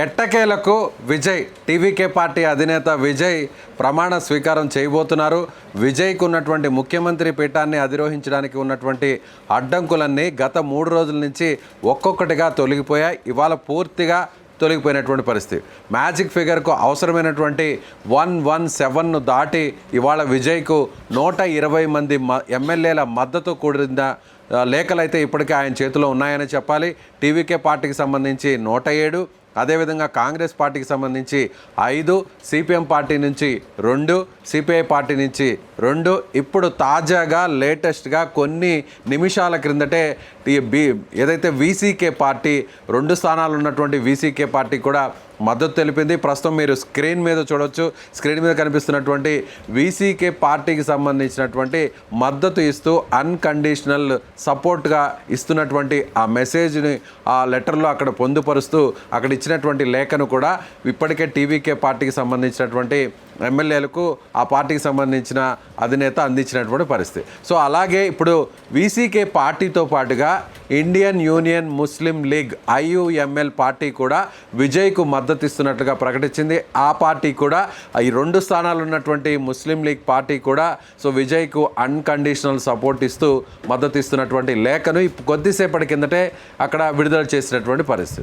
ఎట్టకేలకు Vijay TVK party అధినేత విజయ్ ప్రమాణ స్వీకారం చేయబోతున్నారు. విజయ్కు ఉన్నటువంటి ముఖ్యమంత్రి పీఠాన్ని అధిరోహించడానికి ఉన్నటువంటి అడ్డంకులన్నీ గత 3 రోజుల నుంచి ఒక్కొక్కటిగా తొలగిపోయాయి. ఇవాళ పూర్తిగా తొలగిపోయినటువంటి పరిస్థితి. మ్యాజిక్ ఫిగర్కు అవసరమైనటువంటి 117ను దాటి ఇవాళ విజయ్కు 120 మంది ఎమ్మెల్యేల మద్దతు కూడిన లేఖలైతే ఇప్పటికే ఆయన చేతిలో ఉన్నాయని చెప్పాలి. టీవీకే పార్టీకి సంబంధించి 107, అదేవిధంగా కాంగ్రెస్ పార్టీకి సంబంధించి 5, సిపిఎం పార్టీ నుంచి 2, సిపిఐ పార్టీ నుంచి 2, ఇప్పుడు తాజాగా లేటెస్ట్గా కొన్ని నిమిషాల క్రిందటే ఏదైతే వీసీకే పార్టీ 2 స్థానాలు ఉన్నటువంటి వీసీకే పార్టీ కూడా మద్దతు తెలిపింది. ప్రస్తుతం మీరు స్క్రీన్ మీద చూడొచ్చు. స్క్రీన్ మీద కనిపిస్తున్నటువంటి వీసీకే పార్టీకి సంబంధించినటువంటి మద్దతు ఇస్తూ అన్కండిషనల్ సపోర్ట్గా ఇస్తున్నటువంటి ఆ మెసేజ్ని ఆ లెటర్లో అక్కడ పొందుపరుస్తూ అక్కడ ఇచ్చినటువంటి లేఖను కూడా ఇప్పటికే టీవీకే పార్టీకి సంబంధించినటువంటి ఎమ్మెల్యేలకు ఆ పార్టీకి సంబంధించిన అధినేత అందించినటువంటి పరిస్థితి. సో అలాగే ఇప్పుడు వీసీకే పార్టీతో పాటుగా ఇండియన్ యూనియన్ ముస్లిం లీగ్ IUML పార్టీ కూడా విజయ్కు మద్దతు ఇస్తున్నట్లుగా ప్రకటించింది. ఆ పార్టీ కూడా ఈ 2 స్థానాలు ఉన్నటువంటి ముస్లిం లీగ్ పార్టీ కూడా సో విజయ్కు అన్కండిషనల్ సపోర్ట్ ఇస్తూ మద్దతు ఇస్తున్నటువంటి లేఖను కొద్దిసేపటి కిందటే అక్కడ విడుదల చేసినటువంటి పరిస్థితి.